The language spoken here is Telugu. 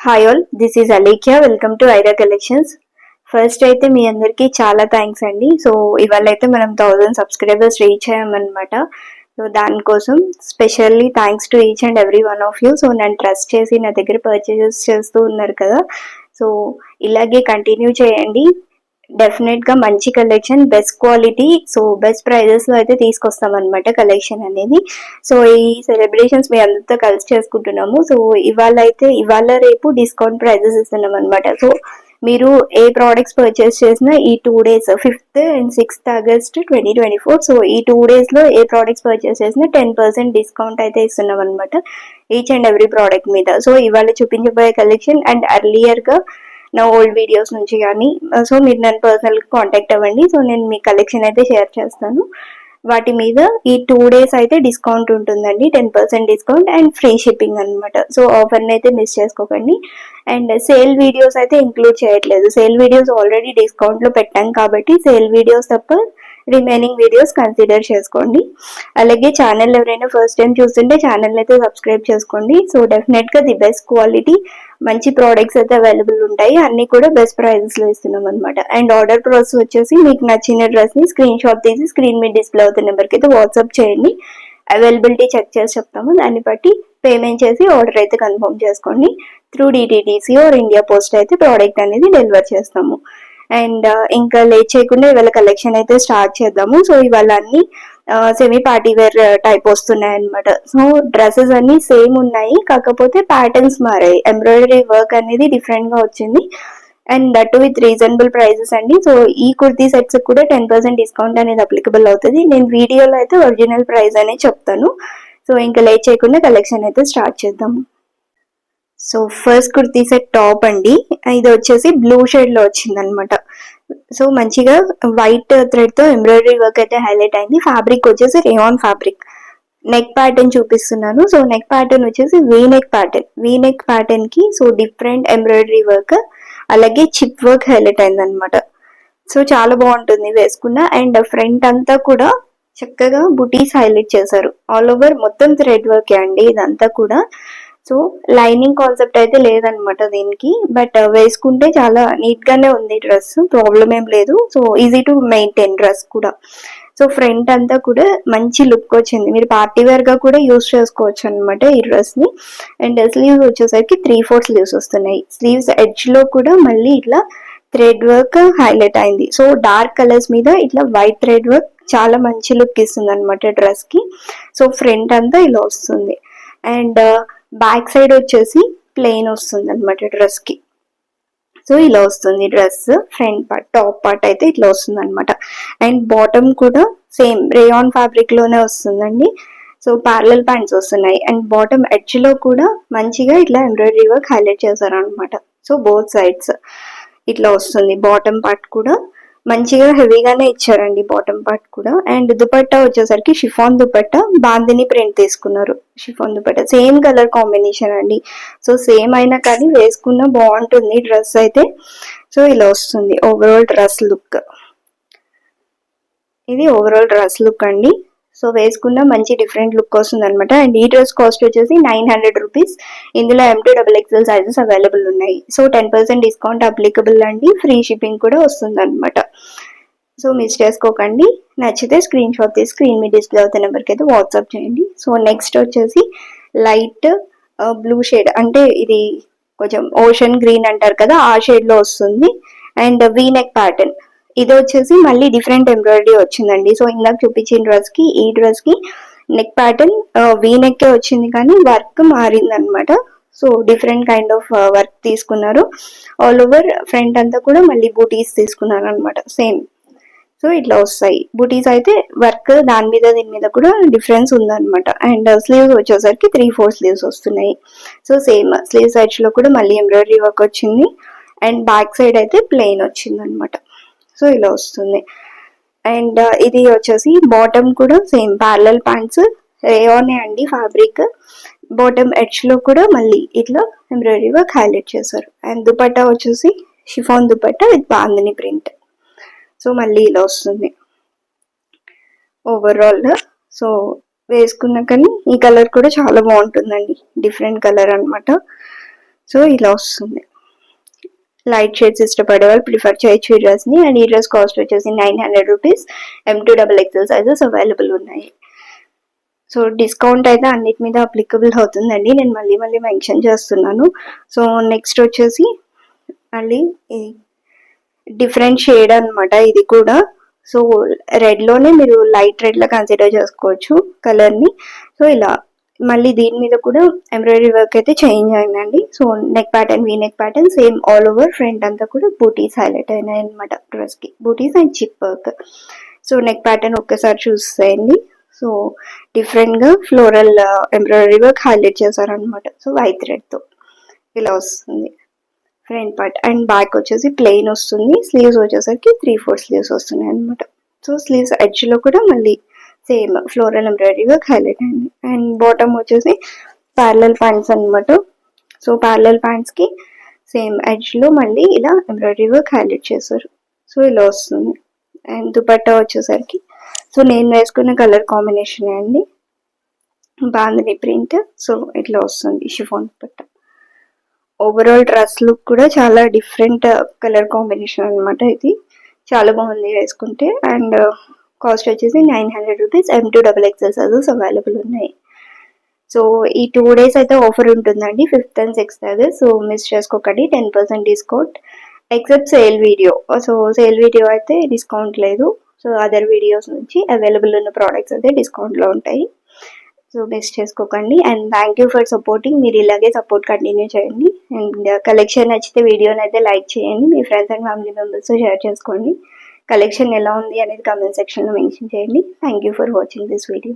Hi all, this is Alekhya. Welcome to Aira collections. First అయితే మీ అందరికీ చాలా థ్యాంక్స్ అండి. సో ఇవాళ అయితే మనం 1000 సబ్స్క్రైబర్స్ రీచ్ అయ్యామన్నమాట. సో దానికోసం specially thanks to each and every one of you. So నన్ను ట్రస్ట్ చేసి నా దగ్గర పర్చేజెస్ చేస్తూ ఉన్నారు కదా. సో ఇలాగే కంటిన్యూ చేయండి. డెఫినెట్గా మంచి collection, best quality, so best ప్రైజెస్లో అయితే తీసుకొస్తాం అనమాట కలెక్షన్ అనేది. సో ఈ సెలబ్రేషన్స్ మీ అందరితో కలిసి చేసుకుంటున్నాము. సో ఇవాళ రేపు డిస్కౌంట్ ప్రైజెస్ ఇస్తున్నాం అనమాట. సో మీరు ఏ ప్రోడక్ట్స్ పర్చేస్ చేసినా ఈ 2 days 5th and 6th August 2024, so ఈ 2 daysలో ఏ ప్రోడక్ట్స్ పర్చేస్ చేసినా 10% డిస్కౌంట్ అయితే ఇస్తున్నాం అనమాట ఈచ్ అండ్ ఎవ్రీ ప్రోడక్ట్ మీద. సో ఇవాళ చూపించబోయే కలెక్షన్ అండ్ అర్లియర్గా నా ఓల్డ్ వీడియోస్ నుంచి కానీ, సో మీరు నన్ను పర్సనల్గా కాంటాక్ట్ అవ్వండి. సో నేను మీ కలెక్షన్ అయితే షేర్ చేస్తాను. వాటి మీద ఈ 2 days అయితే డిస్కౌంట్ ఉంటుందండి, 10% డిస్కౌంట్ అండ్ ఫ్రీ షిప్పింగ్ అనమాట. సో ఆఫర్ని అయితే మిస్ చేసుకోకండి. అండ్ సేల్ వీడియోస్ అయితే ఇంక్లూడ్ చేయట్లేదు. సేల్ వీడియోస్ ఆల్రెడీ డిస్కౌంట్లో పెట్టాం కాబట్టి సేల్ వీడియోస్ తప్ప రిమైనింగ్ వీడియోస్ కన్సిడర్ చేసుకోండి. అలాగే ఛానల్ ఎవరైనా ఫస్ట్ టైం చూస్తుంటే ఛానల్ అయితే సబ్స్క్రైబ్ చేసుకోండి. సో డెఫినెట్గా ది బెస్ట్ క్వాలిటీ, మంచి ప్రోడక్ట్స్ అయితే అవైలబుల్ ఉంటాయి. అన్ని కూడా బెస్ట్ ప్రైజెస్లో ఇస్తున్నాం అనమాట. అండ్ ఆర్డర్ ప్రాసెస్ వచ్చేసి మీకు నచ్చిన డ్రెస్ని స్క్రీన్ షాట్ తీసి స్క్రీన్ మీద డిస్ప్లే అవుతున్న నెంబర్కి అయితే వాట్సాప్ చేయండి. అవైలబిలిటీ చెక్ చేసి చెప్తాము. దాన్ని బట్టి పేమెంట్ చేసి ఆర్డర్ అయితే కన్ఫర్మ్ చేసుకోండి. Through DTDC or India post అయితే ప్రోడక్ట్ అనేది డెలివర్ చేస్తాము. అండ్ ఇంకా లేట్ చేయకుండా ఇవాళ కలెక్షన్ అయితే స్టార్ట్ చేద్దాము. సో ఇవాళ అన్ని సెమీ పార్టీ వేర్ టైప్ వస్తున్నాయి అనమాట. సో డ్రెస్సెస్ అన్ని సేమ్ ఉన్నాయి, కాకపోతే ప్యాటర్న్స్ మారాయి. ఎంబ్రాయిడరీ వర్క్ అనేది డిఫరెంట్ గా వచ్చింది and that with reasonable prices అండి. సో ఈ కుర్తీ సెట్స్ కూడా 10% డిస్కౌంట్ అనేది అప్లికబుల్ అవుతుంది. నేను వీడియోలో అయితే ఒరిజినల్ ప్రైస్ అనేది చెప్తాను. సో ఇంకా లేట్ చేయకుండా కలెక్షన్ అయితే స్టార్ట్ చేద్దాము. So first kurti set top అండి. ఇది వచ్చేసి బ్లూ షేడ్ లో వచ్చింది అనమాట. సో మంచిగా వైట్ థ్రెడ్ తో ఎంబ్రాయిడరీ వర్క్ అయితే హైలైట్ అయింది. ఫ్యాబ్రిక్ వచ్చేసి రేయాన్ ఫ్యాబ్రిక్. నెక్ ప్యాటర్న్ చూపిస్తున్నాను. సో నెక్ ప్యాటర్న్ వచ్చేసి వీ నెక్ ప్యాటర్న్ కి సో డిఫరెంట్ ఎంబ్రాయిడరీ వర్క్, అలాగే చిప్ వర్క్ హైలైట్ అయింది అనమాట. సో చాలా బాగుంటుంది వేసుకున్న. అండ్ ఫ్రంట్ అంతా కూడా చక్కగా బుటీస్ హైలైట్ చేశారు. ఆల్ ఓవర్ మొత్తం థ్రెడ్ వర్క్ అండి ఇదంతా కూడా. సో లైనింగ్ కాన్సెప్ట్ అయితే లేదనమాట దీనికి, బట్ వేసుకుంటే చాలా నీట్ గానే ఉంది డ్రెస్, ప్రాబ్లం ఏం లేదు. So easy to maintain dress కూడా. సో ఫ్రంట్ అంతా కూడా మంచి లుక్ వచ్చింది. మీరు పార్టీ వేర్ గా కూడా యూస్ చేసుకోవచ్చు అనమాట ఈ డ్రెస్ ని. అండ్ స్లీవ్స్ వచ్చేసరికి 3/4 స్లీవ్స్ వస్తున్నాయి. స్లీవ్స్ ఎడ్జ్ లో కూడా మళ్ళీ ఇట్లా థ్రెడ్ వర్క్ హైలైట్ అయింది. సో డార్క్ కలర్స్ మీద ఇట్లా వైట్ థ్రెడ్ వర్క్ చాలా మంచి లుక్ ఇస్తుంది అనమాట డ్రెస్ కి. సో ఫ్రంట్ అంతా ఇలా వస్తుంది. అండ్ బ్యాక్ సైడ్ వచ్చేసి ప్లెయిన్ వస్తుంది అనమాట డ్రెస్ కి. సో ఇలా వస్తుంది dress. Front part, top part అయితే ఇట్లా వస్తుంది అనమాట. అండ్ బాటమ్ కూడా సేమ్ రేయాన్ ఫ్యాబ్రిక్ లోనే వస్తుందండి. సో ప్యారలల్ ప్యాంట్స్ వస్తున్నాయి. అండ్ బాటమ్ ఎడ్జ్ లో కూడా మంచిగా ఇట్లా ఎంబ్రాయిడరీ వర్క్ హైలైట్ చేశారు అనమాట. సో బోత్ సైడ్స్ ఇట్లా వస్తుంది. బాటమ్ పార్ట్ కూడా మంచిగా హెవీగానే ఇచ్చారండి బాటమ్ పార్ట్ కూడా. అండ్ దుపట్టా వచ్చేసరికి షిఫాన్ దుపట్టా, బాందిని ప్రింట్ తీసుకున్నారు. Chiffon dupatta same colour combination అండి. సో సేమ్ అయినా కానీ వేసుకున్న బాగుంటుంది డ్రెస్ అయితే. సో ఇలా వస్తుంది ఓవరాల్ డ్రెస్ లుక్. ఇది ఓవరాల్ డ్రెస్ లుక్ అండి. సో వేసుకున్న మంచి డిఫరెంట్ లుక్ వస్తుంది అనమాట. అండ్ ఈ డ్రెస్ కాస్ట్ వచ్చేసి 900 రూపీస్. ఇందులో M2XXL సైజెస్ అవైలబుల్ ఉన్నాయి. సో 10% డిస్కౌంట్ అప్లికబుల్ అండి. ఫ్రీ షిప్పింగ్ కూడా వస్తుంది అనమాట. సో మిస్ చేసుకోకండి. నచ్చితే స్క్రీన్ షాట్ తీసి స్క్రీన్ మీద డిస్ప్లే అవుతున్న నెంబర్కి అయితే వాట్సాప్ చేయండి. సో నెక్స్ట్ వచ్చేసి లైట్ బ్లూ షేడ్, అంటే ఇది కొంచెం ఓషన్ గ్రీన్ అంటారు కదా, ఆ షేడ్ లో వస్తుంది. And we neck pattern. ఇది వచ్చేసి మళ్ళీ డిఫరెంట్ ఎంబ్రాయిడరీ వచ్చిందండి. సో ఇందాక చూపించిన డ్రెస్ కి ఈ డ్రెస్ కి నెక్ ప్యాటర్న్ వీ నెక్ వచ్చింది, కానీ వర్క్ మారింది అనమాట. So different kind of work తీసుకున్నారు. ఆల్ ఓవర్ ఫ్రంట్ అంతా కూడా మళ్ళీ బూటీస్ తీసుకున్నారు అనమాట సేమ్. సో ఇట్లా వస్తాయి బూటీస్ అయితే. వర్క్ దాని మీద దీని మీద కూడా డిఫరెన్స్ ఉందన్నమాట. అండ్ స్లీవ్స్ వచ్చేసరికి 3/4 స్లీవ్స్ వస్తున్నాయి. సో సేమ్ స్లీవ్ సైడ్స్ లో కూడా మళ్ళీ ఎంబ్రాయిడరీ వర్క్ వచ్చింది. అండ్ బ్యాక్ సైడ్ అయితే ప్లెయిన్ వచ్చింది అనమాట. సో ఇలా వస్తుంది. అండ్ ఇది వచ్చేసి బాటమ్ కూడా సేమ్ ప్యారలల్ ప్యాంట్స్, రేయానే అండి ఫ్యాబ్రిక్. బాటమ్ ఎడ్జ్ లో కూడా మళ్ళీ ఇట్లా ఎంబ్రాయిడరీ వర్క్ హైలైట్ చేశారు. అండ్ దుపట్టా వచ్చేసి chiffon dupatta with bandhani print. So మళ్ళీ ఇలా వస్తుంది ఓవరాల్. సో వేసుకున్న కానీ ఈ కలర్ కూడా చాలా బాగుంటుందండి, డిఫరెంట్ కలర్ అనమాట. సో ఇలా వస్తుంది. లైట్ షేడ్స్ ఇష్టపడే వాళ్ళు ప్రిఫర్ చేయొచ్చు ఈ డ్రెస్ని. అండ్ ఈ డ్రెస్ కాస్ట్ వచ్చేసి 900 రూపీస్. M2XXL సైజెస్ అవైలబుల్ ఉన్నాయి. సో డిస్కౌంట్ అయితే అన్నిటి మీద అప్లికబుల్ అవుతుందండి, నేను మళ్ళీ మళ్ళీ మెన్షన్ చేస్తున్నాను. సో నెక్స్ట్ వచ్చేసి మళ్ళీ డిఫరెంట్ షేడ్ అనమాట ఇది కూడా. సో రెడ్లోనే మీరు లైట్ రెడ్లా కన్సిడర్ చేసుకోవచ్చు కలర్ని. సో ఇలా మళ్ళీ దీని మీద కూడా ఎంబ్రాయిడరీ వర్క్ అయితే చేంజ్ అయిందండి. So neck pattern, V neck pattern same all over. Front అంతా కూడా బూటీస్ హైలైట్ అయినాయి అనమాట డ్రెస్కి, బూటీస్ and chip work. So neck pattern ఒక్కసారి చూసేయండి. సో డిఫరెంట్గా ఫ్లోరల్ ఎంబ్రాయిడరీ వర్క్ హైలైట్ చేశారనమాట. సో వైట్ థ్రెడ్తో ఇలా వస్తుంది ఫ్రంట్ పార్ట్. అండ్ బ్యాక్ వచ్చేసి ప్లెయిన్ వస్తుంది. స్లీవ్స్ వచ్చేసరికి 3/4 స్లీవ్స్ వస్తున్నాయి అనమాట. సో స్లీవ్స్ ఎడ్జ్లో కూడా మళ్ళీ same floral embroidery work highlight అయింది. అండ్ బాటమ్ వచ్చేసి ప్యారలల్ ప్యాంట్స్ అనమాట. సో ప్యారలల్ ప్యాంట్స్కి సేమ్ ఎడ్జ్లో మళ్ళీ ఇలా ఎంబ్రాయిడరీ వర్క్ హైలైట్ చేశారు. సో ఇలా వస్తుంది. అండ్ దుపట్టా వచ్చేసరికి సో నేను వేసుకున్న కలర్ కాంబినేషన్ అండి, బాందిని ప్రింట్. సో ఇట్లా వస్తుంది chiffon dupatta. Overall dress look కూడా చాలా డిఫరెంట్ కలర్ కాంబినేషన్ అనమాట. ఇది చాలా బాగుంది వేసుకుంటే. అండ్ కాస్ట్ వచ్చేసి 900 రూపీస్. M2XXL సైజెస్ అవైలబుల్ ఉన్నాయి. సో ఈ 2 days అయితే ఆఫర్ ఉంటుందండి, 5th and 6th August. So miss చేసుకోకండి, 10% discount except sale video. So sale video అయితే డిస్కౌంట్ లేదు. సో అదర్ వీడియోస్ నుంచి అవైలబుల్ ఉన్న ప్రోడక్ట్స్ అయితే డిస్కౌంట్లో ఉంటాయి. సో మిస్ చేసుకోకండి. And thank you for supporting. మీరు ఇలాగే సపోర్ట్ కంటిన్యూ చేయండి. అండ్ కలెక్షన్ నచ్చితే వీడియోని అయితే లైక్ చేయండి, మీ ఫ్రెండ్స్ అండ్ ఫ్యామిలీ మెంబర్స్తో షేర్ చేసుకోండి. కలెక్షన్ ఎలా ఉంది అనేది కామెంట్ సెక్షన్లో మెన్షన్ చేయండి. Thank you for watching this video.